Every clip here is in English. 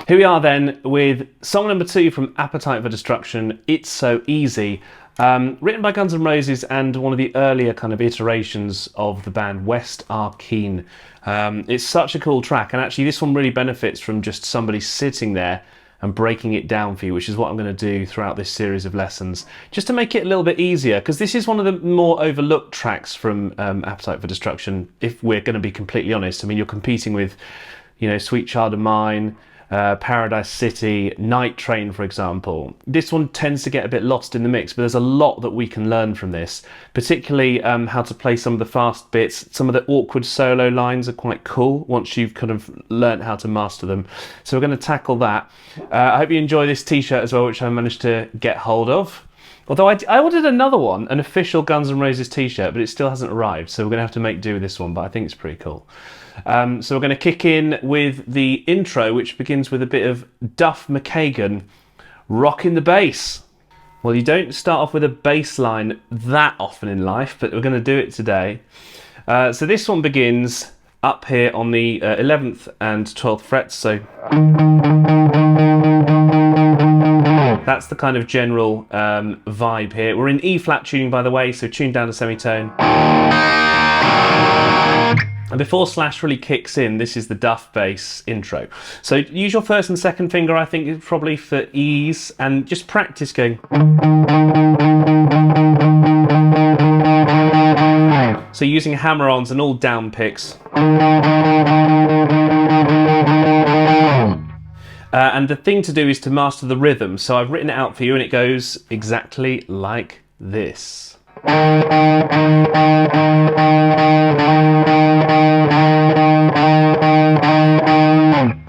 Here we are then with song number 2 from Appetite for Destruction, It's So Easy, written by Guns N' Roses and one of the earlier kind of iterations of the band, West Arkeen. It's such a cool track, and actually this one really benefits from just somebody sitting there and breaking it down for you, which is what I'm going to do throughout this series of lessons, just to make it a little bit easier, because this is one of the more overlooked tracks from Appetite for Destruction, if we're going to be completely honest. I mean, you're competing with, you know, Sweet Child of Mine, Paradise City, Night Train, for example. This one tends to get a bit lost in the mix, but there's a lot that we can learn from this, particularly how to play some of the fast bits. Some of the awkward solo lines are quite cool once you've kind of learnt how to master them. So we're going to tackle that. I hope you enjoy this t-shirt as well, which I managed to get hold of. Although I ordered another one, an official Guns N' Roses t-shirt, but it still hasn't arrived, so we're going to have to make do with this one, but I think it's pretty cool. So we're going to kick in with the intro, which begins with a bit of Duff McKagan rocking the bass. Well, you don't start off with a bass line that often in life, but we're going to do it today. So this one begins up here on the 11th and 12th frets, so that's the kind of general vibe here. We're in E flat tuning, by the way, so tuned down to semitone. And before Slash really kicks in, this is the Duff bass intro. So use your first and second finger, I think, probably for ease, and just practice going. So using hammer-ons and all down picks. And the thing to do is to master the rhythm. So I've written it out for you, and it goes exactly like this.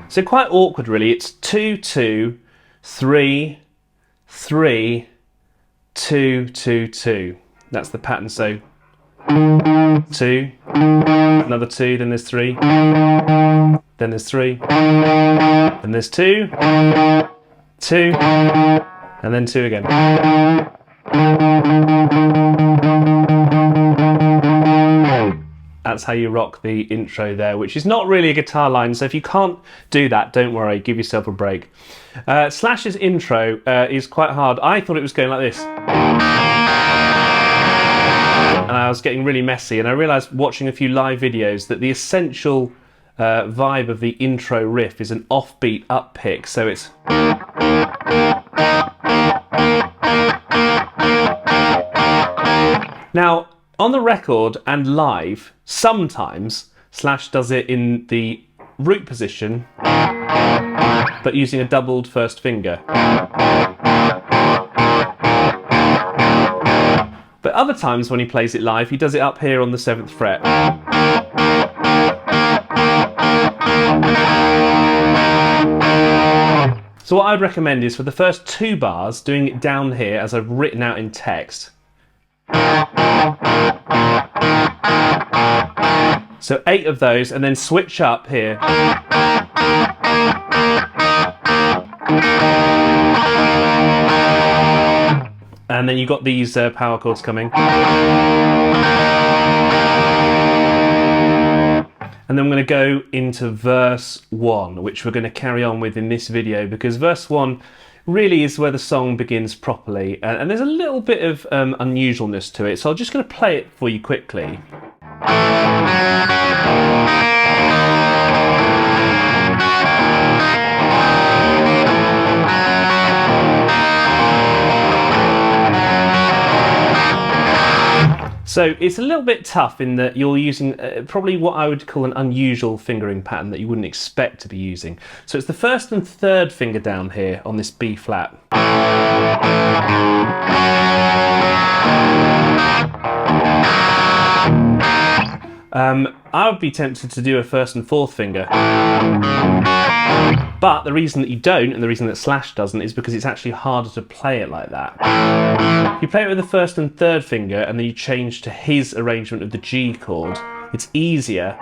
So quite awkward, really. It's 2 2 3 3 2 2 2. That's the pattern. So 2, another 2, then there's 3, then there's 3, then there's 2, 2, and then 2 again. That's how you rock the intro there, which is not really a guitar line, so if you can't do that, don't worry, give yourself a break. Slash's intro is quite hard. I thought it was going like this. And I was getting really messy, and I realised watching a few live videos that the essential vibe of the intro riff is an offbeat up pick, so it's... Now, on the record and live, sometimes Slash does it in the root position, but using a doubled first finger. But other times when he plays it live, he does it up here on the 7th fret. So what I'd recommend is for the first 2 bars, doing it down here as I've written out in text. So 8 of those, and then switch up here. And then you've got these power chords coming. And then I'm going to go into verse 1, which we're going to carry on with in this video, because verse 1 really is where the song begins properly, and there's a little bit of unusualness to it, so I'm just going to play it for you quickly. So it's a little bit tough in that you're using probably what I would call an unusual fingering pattern that you wouldn't expect to be using. So it's the 1st and 3rd finger down here on this B flat. I would be tempted to do a 1st and 4th finger. But the reason that you don't, and the reason that Slash doesn't, is because it's actually harder to play it like that. If you play it with the first and third finger, and then you change to his arrangement of the G chord, it's easier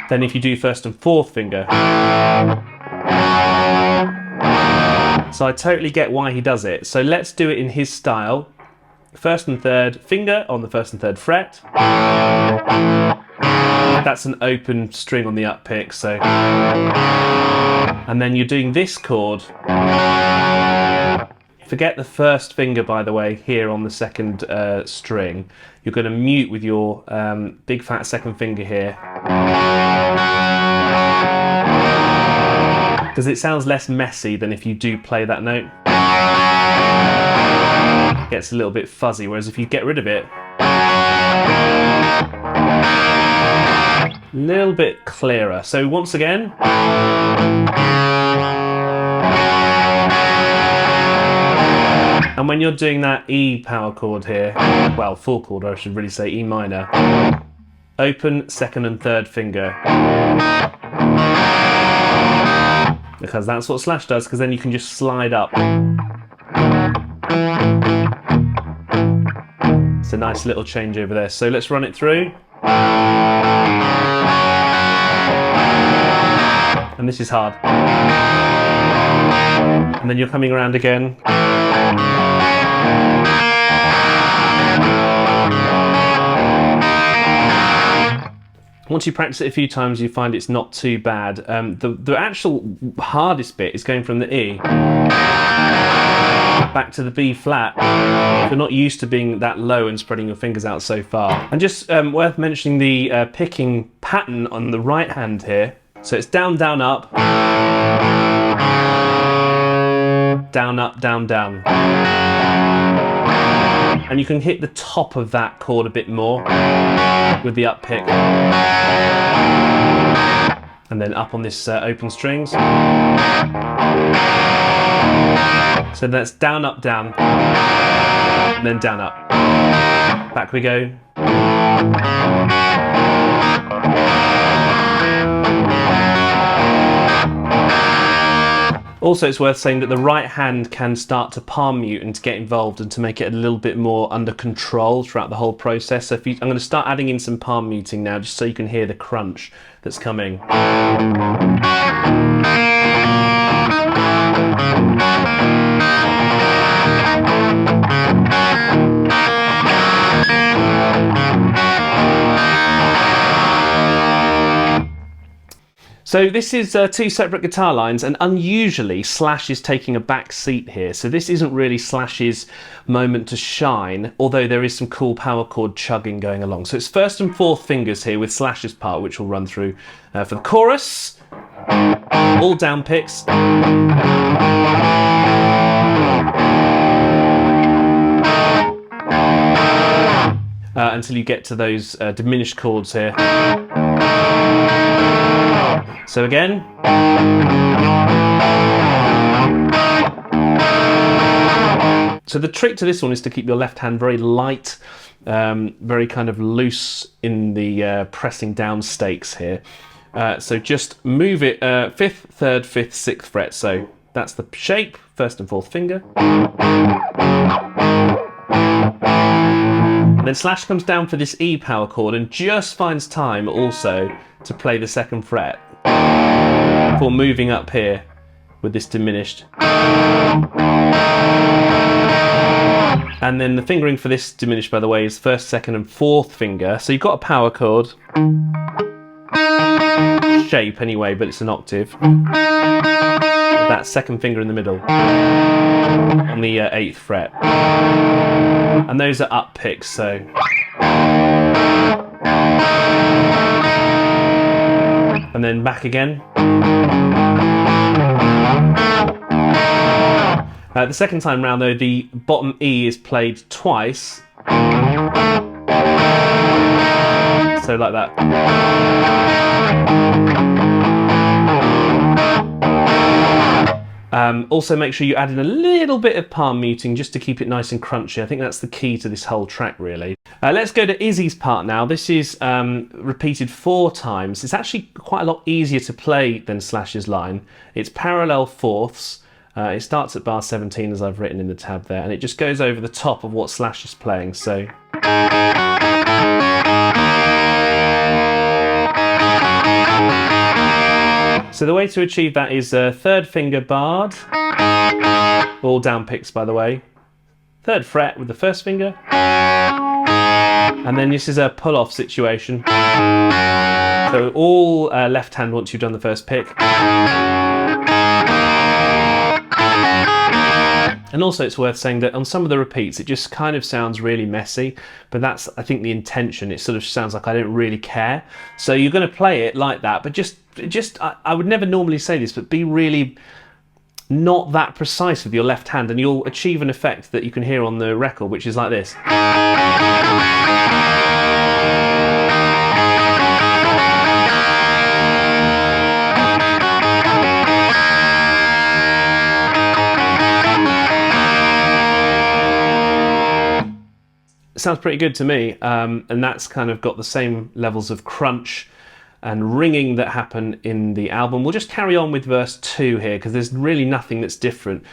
than if you do first and fourth finger. So I totally get why he does it. So let's do it in his style. First and third finger on the first and third fret. That's an open string on the up pick, so. And then you're doing this chord. Forget the first finger, by the way, here on the second string. You're going to mute with your big fat second finger here. Because it sounds less messy than if you do play that note. It gets a little bit fuzzy, whereas if you get rid of it, a little bit clearer. So once again. And when you're doing that E power chord here, well, full chord, I should really say E minor, open second and third finger. Because that's what Slash does, because then you can just slide up. It's a nice little change over there. So let's run it through. And this is hard. And then you're coming around again. Once you practice it a few times, you find it's not too bad. The actual hardest bit is going from the E back to the B flat. If you're not used to being that low and spreading your fingers out so far. And just worth mentioning the picking pattern on the right hand here. So it's down, down, up. Down, up, down, down. And you can hit the top of that chord a bit more with the up pick. And then up on this open strings. So that's down, up, down. And then down, up. Back we go. Also, it's worth saying that the right hand can start to palm mute and to get involved and to make it a little bit more under control throughout the whole process. So I'm going to start adding in some palm muting now, just so you can hear the crunch that's coming. So this is two separate guitar lines, and unusually Slash is taking a back seat here. So this isn't really Slash's moment to shine, although there is some cool power chord chugging going along. So it's first and fourth fingers here with Slash's part, which we'll run through for the chorus. All down picks. Until you get to those diminished chords here. So again. So the trick to this one is to keep your left hand very light, very kind of loose in the pressing down stakes here. So just move it 5th, 3rd, 5th, 6th fret. So that's the shape, first and fourth finger. And then Slash comes down for this E power chord and just finds time also to play the 2nd fret before moving up here with this diminished. And then the fingering for this diminished, by the way, is 1st, 2nd and 4th finger. So you've got a power chord shape anyway, but it's an octave. That 2nd finger in the middle on the 8th fret. And those are up picks, so. And then back again. The second time round though, the bottom E is played twice. So like that. Also make sure you add in a little bit of palm muting just to keep it nice and crunchy. I think that's the key to this whole track really. Let's go to Izzy's part now. This is repeated 4 times. It's actually quite a lot easier to play than Slash's line. It's parallel fourths. It starts at bar 17 as I've written in the tab there, and it just goes over the top of what Slash is playing. So the way to achieve that is 3rd finger barred, all down picks by the way, 3rd fret with the 1st finger, and then this is a pull-off situation. So all left hand once you've done the 1st pick. And also it's worth saying that on some of the repeats it just kind of sounds really messy, but that's, I think, the intention. It sort of sounds like I don't really care. So you're going to play it like that, but just I would never normally say this, but be really not that precise with your left hand and you'll achieve an effect that you can hear on the record, which is like this. Sounds pretty good to me, and that's kind of got the same levels of crunch and ringing that happen in the album. We'll just carry on with verse 2 here because there's really nothing that's different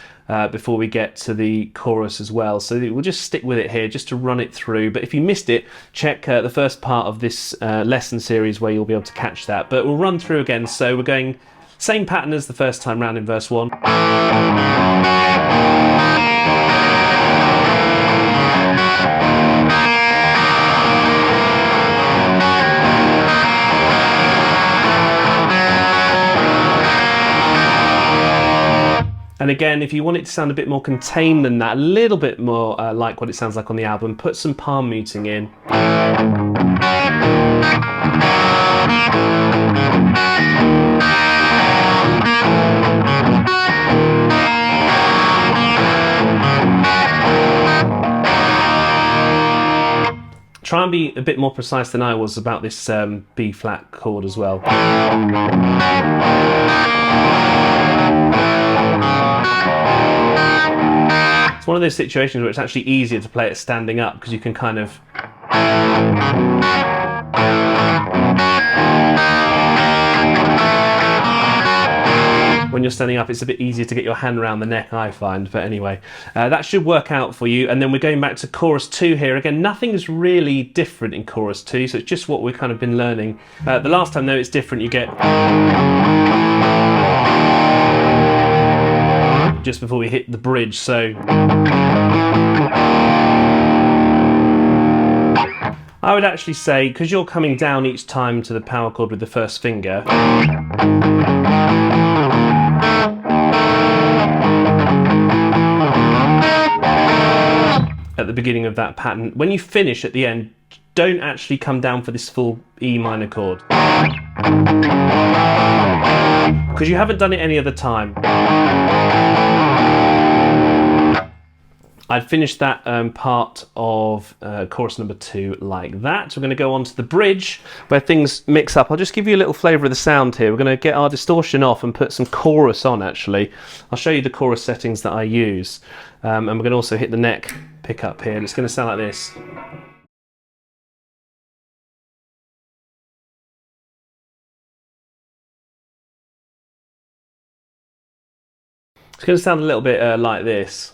before we get to the chorus as well, so we'll just stick with it here just to run it through. But if you missed it, check the first part of this lesson series where you'll be able to catch that, but we'll run through again. So we're going same pattern as the first time round in verse 1. And again, if you want it to sound a bit more contained than that, a little bit more like what it sounds like on the album, put some palm muting in. Try and be a bit more precise than I was about this B flat chord as well. It's one of those situations where it's actually easier to play it standing up because you can kind of... When you're standing up, it's a bit easier to get your hand around the neck, I find. But anyway, that should work out for you. And then we're going back to chorus 2 here. Again, nothing's really different in chorus 2, so it's just what we've kind of been learning. The last time, though, it's different. You get... just before we hit the bridge, so... I would actually say, because you're coming down each time to the power chord with the 1st finger, at the beginning of that pattern, when you finish at the end, don't actually come down for this full E minor chord, because you haven't done it any other time. I'd finished that part of chorus number 2 like that. So we're going to go on to the bridge where things mix up. I'll just give you a little flavour of the sound here. We're going to get our distortion off and put some chorus on actually. I'll show you the chorus settings that I use. And we're going to also hit the neck pickup here. And it's going to sound like this. It's going to sound a little bit like this.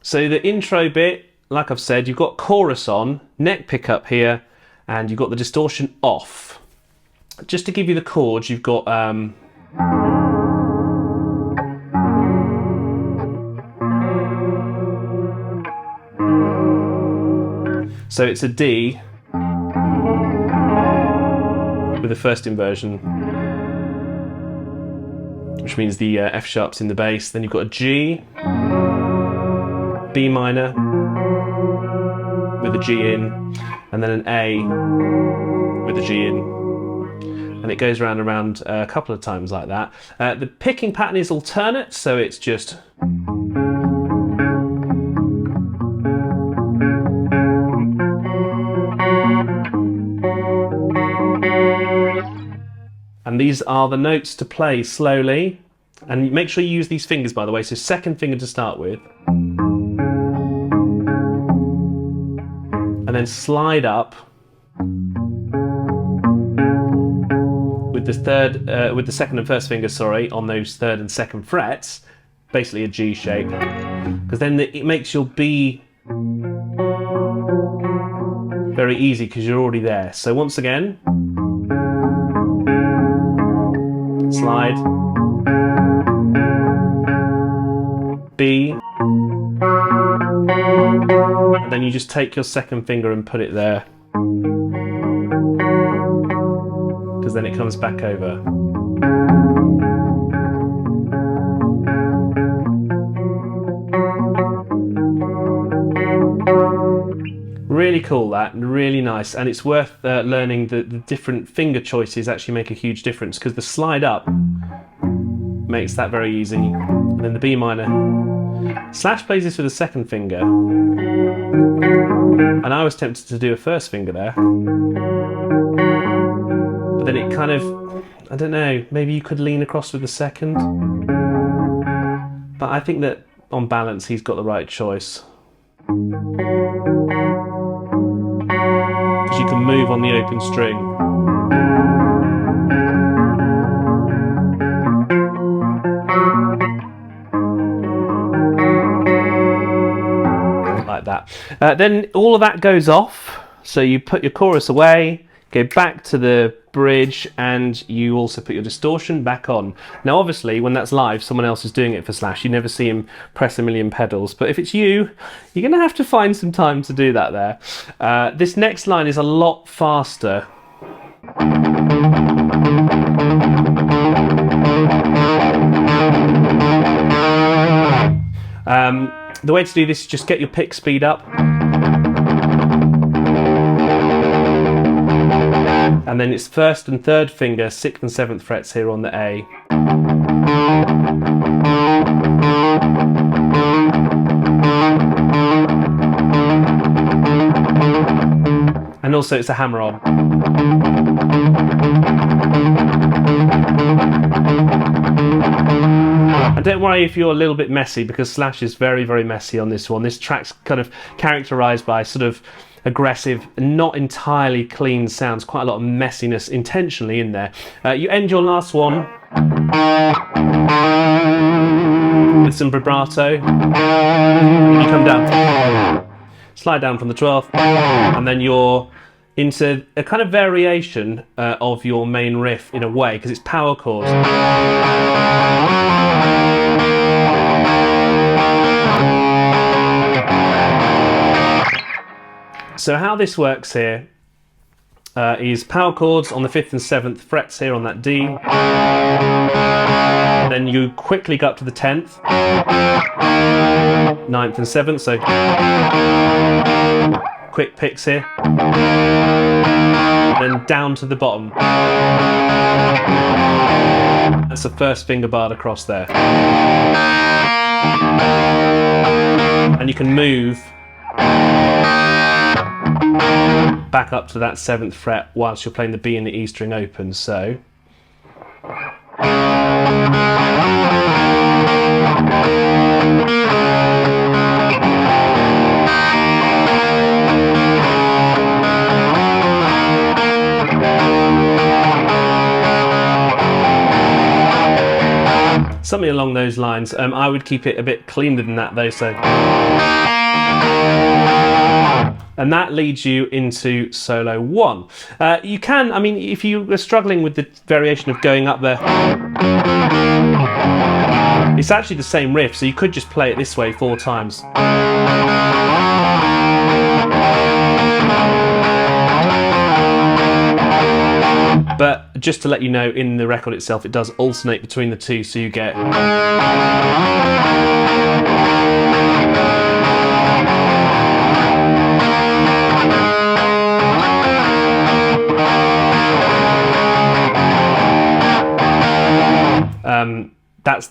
So the intro bit, like I've said, you've got chorus on, neck pickup here, and you've got the distortion off. Just to give you the chords, you've got so it's a D with the 1st inversion, which means the F sharp's in the bass. Then you've got a G, B minor with a G in, and then an A with a G in. And it goes round and round a couple of times like that. The picking pattern is alternate, so it's just... And these are the notes to play slowly. And make sure you use these fingers, by the way. So second finger to start with. And then slide up with the second and first finger, on those third and second frets, basically a G shape, because then it makes your B very easy because you're already there. So once again, slide, B, and then you just take your second finger and put it there, because then it comes back over. Really cool, that, and really nice, and it's worth learning the different finger choices actually make a huge difference, because the slide up makes that very easy, and then the B minor. Slash plays this with a second finger, and I was tempted to do a first finger there, but then it kind of, I don't know, maybe you could lean across with the second, but I think that on balance he's got the right choice. Because you can move on the open string. Like that. Then all of that goes off, so you put your chorus away, go back to the bridge, and you also put your distortion back on. Now obviously when that's live, someone else is doing it for Slash. You never see him press a million pedals, but if it's you, you're gonna have to find some time to do that there. This next line is a lot faster. The way to do this is just get your pick speed up, and then it's first and third finger, 6th and 7th frets here on the A. And also it's a hammer on. And don't worry if you're a little bit messy, because Slash is very, very messy on this one. This track's kind of characterised by sort of aggressive, not entirely clean sounds, quite a lot of messiness intentionally in there. You end your last one with some vibrato. You come down, slide down from the 12th, and then you're into a kind of variation of your main riff in a way, because it's power chords. So how this works here is power chords on the 5th and 7th frets here on that D. And then you quickly go up to the 10th, 9th and 7th, so quick picks here. And then down to the bottom. That's the first finger barred across there. And you can move back up to that 7th fret whilst you're playing the B and the E string open, so. Something along those lines. I would keep it a bit cleaner than that though, so. And that leads you into solo 1. You can, I mean, if you were struggling with the variation of going up there, it's actually the same riff, so you could just play it this way 4 times. But just to let you know, in the record itself, it does alternate between the two, so you get.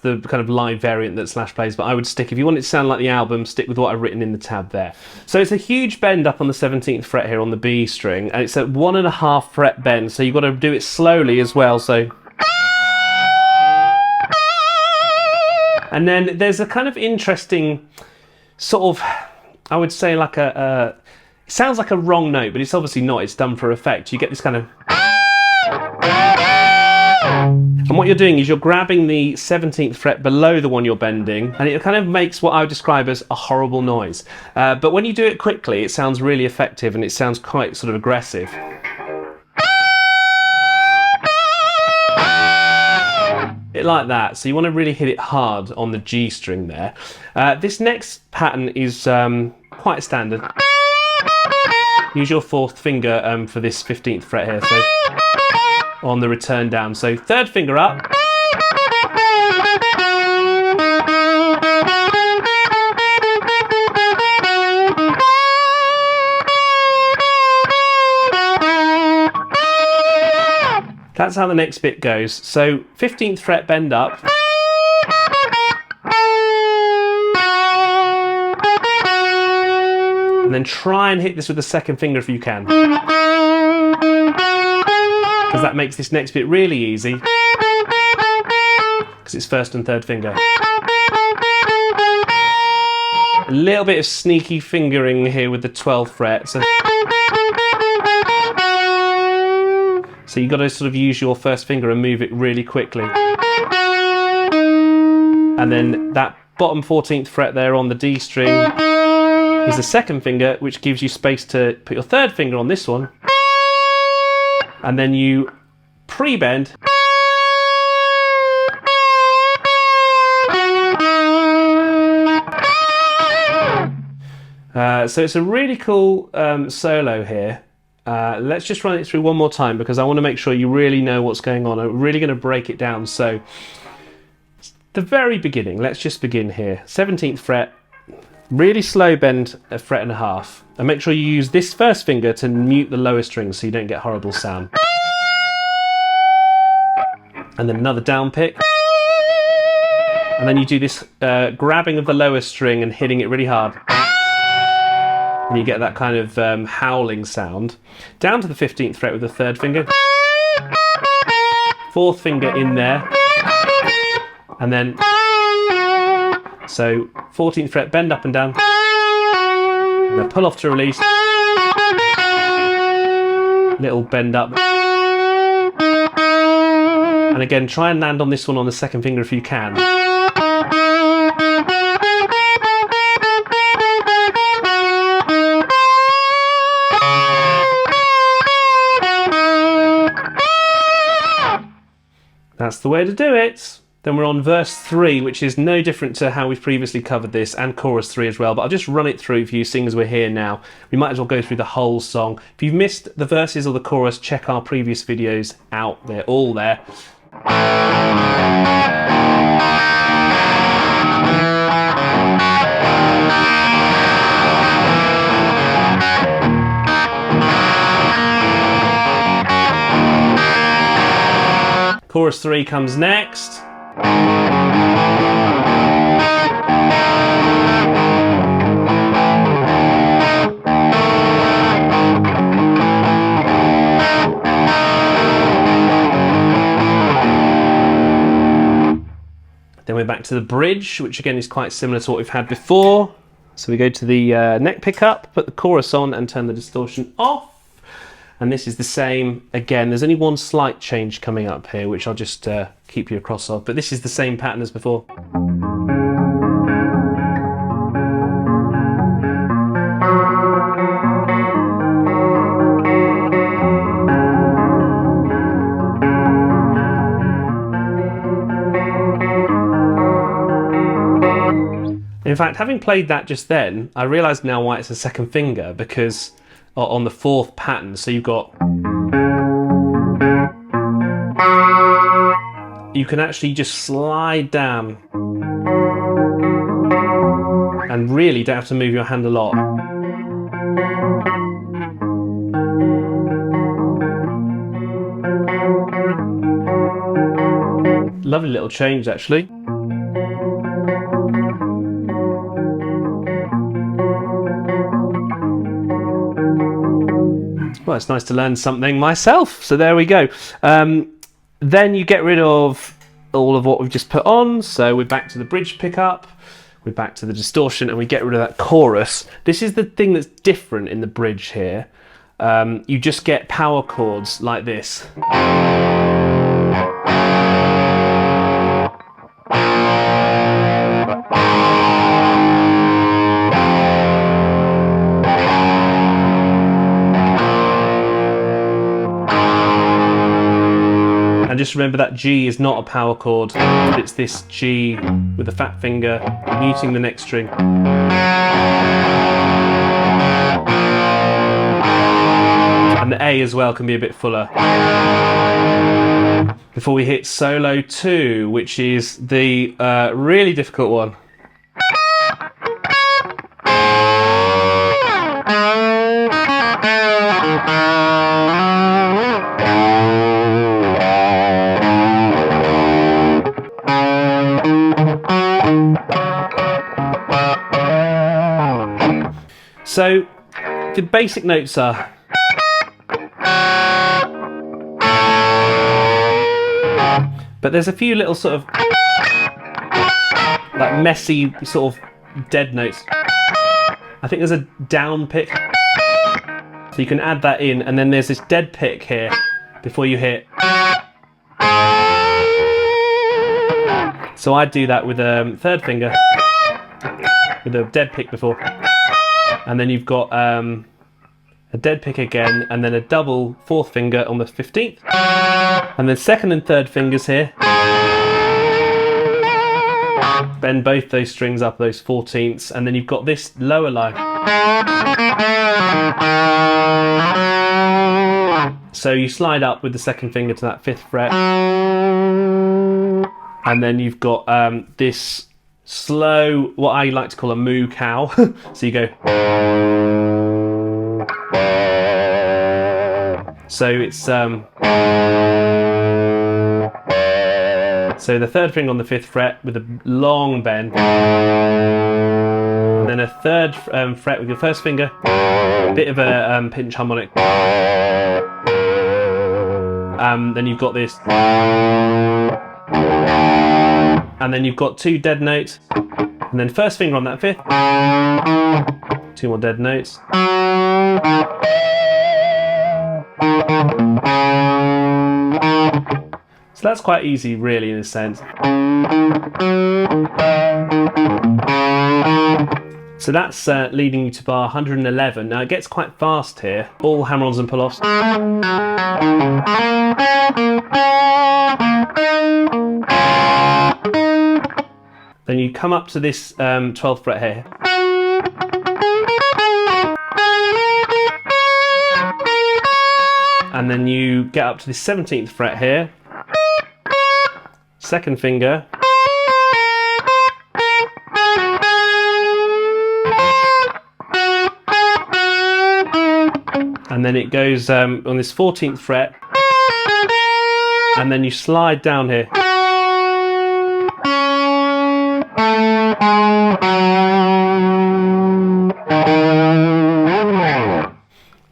the kind of live variant that Slash plays, but I would stick, if you want it to sound like the album, stick with what I've written in the tab there. So it's a huge bend up on the 17th fret here on the B string, and it's a 1.5 fret bend, so you've got to do it slowly as well. So, and then there's a kind of interesting sort of, I would say like it sounds like a wrong note, but it's obviously not, it's done for effect. You get this kind of, and what you're doing is you're grabbing the 17th fret below the one you're bending, and it kind of makes what I would describe as a horrible noise. But when you do it quickly, it sounds really effective, and it sounds quite sort of aggressive. Bit like that, so you want to really hit it hard on the G string there. This next pattern is quite standard. Use your 4th finger for this 15th fret here, so on the return down. So 3rd finger up. That's how the next bit goes. So 15th fret bend up. And then try and hit this with the 2nd finger if you can. Because that makes this next bit really easy. Because it's 1st and 3rd finger. A little bit of sneaky fingering here with the 12th fret. So you've got to sort of use your 1st finger and move it really quickly. And then that bottom 14th fret there on the D string is the 2nd finger, which gives you space to put your 3rd finger on this one. And then you pre-bend. So it's a really cool solo here. Let's just run it through one more time because I want to make sure you really know what's going on. I'm really going to break it down. So the very beginning, let's just begin here. 17th fret, really slow bend a fret and a half. And make sure you use this 1st finger to mute the lower string so you don't get horrible sound. And then another down pick. And then you do this grabbing of the lower string and hitting it really hard. And you get that kind of howling sound. Down to the 15th fret with the 3rd finger. 4th finger in there. And then, so 14th fret, bend up and down. And then pull off to release. Little bend up. And again, try and land on this one on the 2nd finger if you can. That's the way to do it. Then we're on verse 3, which is no different to how we've previously covered this, and chorus 3 as well, but I'll just run it through for you seeing as we're here now. We might as well go through the whole song. If you've missed the verses or the chorus, check our previous videos out. They're all there. Chorus 3 comes next. Then we're back to the bridge, which again is quite similar to what we've had before. So we go to the neck pickup, put the chorus on and turn the distortion off. And this is the same again. There's only one slight change coming up here, which I'll just keep you across of. But this is the same pattern as before. In fact, having played that just then, I realised now why it's a 2nd finger, because on the 4th pattern, so you've got, you can actually just slide down and really don't have to move your hand a lot. Lovely little change actually. Well, it's nice to learn something myself. So there we go. Then you get rid of all of what we've just put on. So we're back to the bridge pickup. We're back to the distortion, and we get rid of that chorus. This is the thing that's different in the bridge here. You just get power chords like this. And just remember that G is not a power chord. It's this G with the fat finger muting the next string. And the A as well can be a bit fuller. Before we hit solo 2, which is the really difficult one. So the basic notes are but there's a few little sort of like messy sort of dead notes. I think there's a down pick, so you can add that in, and then there's this dead pick here before you hit. So I do that with a third finger with a dead pick before, and then you've got a dead pick again, and then a double fourth finger on the 15th, and then second and third fingers here. Bend both those strings up, those 14ths, and then you've got this lower line. So you slide up with the second finger to that 5th fret, and then you've got this slow, what I like to call a moo cow. So you go. So it's so the third finger on the 5th fret with a long bend, and then a third fret with your first finger, a bit of a pinch harmonic, then you've got this, and then you've got 2 dead notes, and then first finger on that 5th, 2 more dead notes. So that's quite easy, really, in a sense. So that's leading you to bar 111. Now it gets quite fast here, all hammer-ons and pull-offs. Then you come up to this 12th fret here. And then you get up to the 17th fret here. Second finger. And then it goes on this 14th fret. And then you slide down here.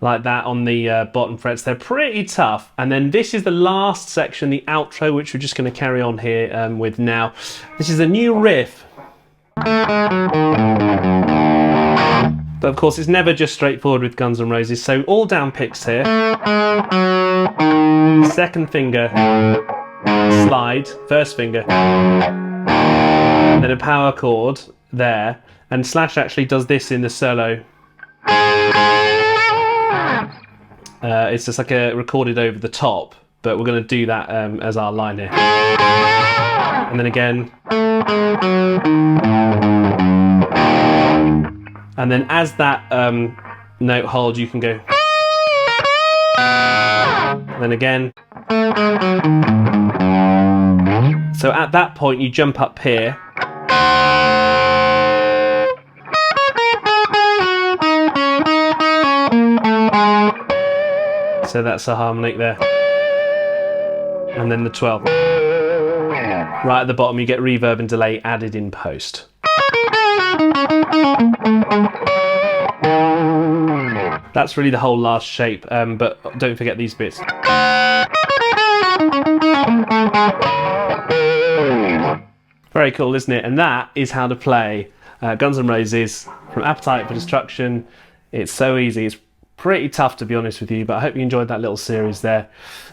Like that on the bottom frets. They're pretty tough. And then this is the last section, the outro, which we're just going to carry on here with now. This is a new riff. But of course it's never just straightforward with Guns N' Roses. So all down picks here. Second finger, slide, first finger. And then a power chord there. And Slash actually does this in the solo. It's just like a recorded over the top, but we're going to do that as our line here. And then again. And then as that note holds, you can go. And then again. So at that point, you jump up here. So that's a harmonic there. And then the 12th. Right at the bottom you get reverb and delay added in post. That's really the whole last shape, but don't forget these bits. Very cool, isn't it? And that is how to play Guns N' Roses from Appetite for Destruction. It's so easy. It's pretty tough, to be honest with you, but I hope you enjoyed that little series there.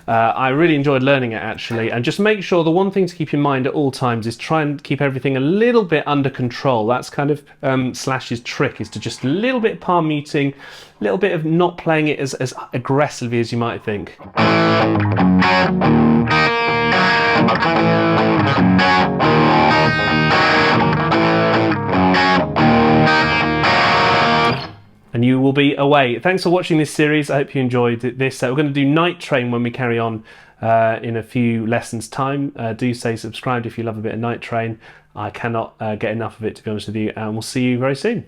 I really enjoyed learning it, actually. And just make sure the one thing to keep in mind at all times is try and keep everything a little bit under control. That's kind of Slash's trick, is to just a little bit palm muting, a little bit of not playing it as aggressively as you might think. And you will be away. Thanks for watching this series. I hope you enjoyed this. We're going to do Night Train when we carry on in a few lessons' time. Do stay subscribed if you love a bit of Night Train. I cannot get enough of it, to be honest with you, and we'll see you very soon.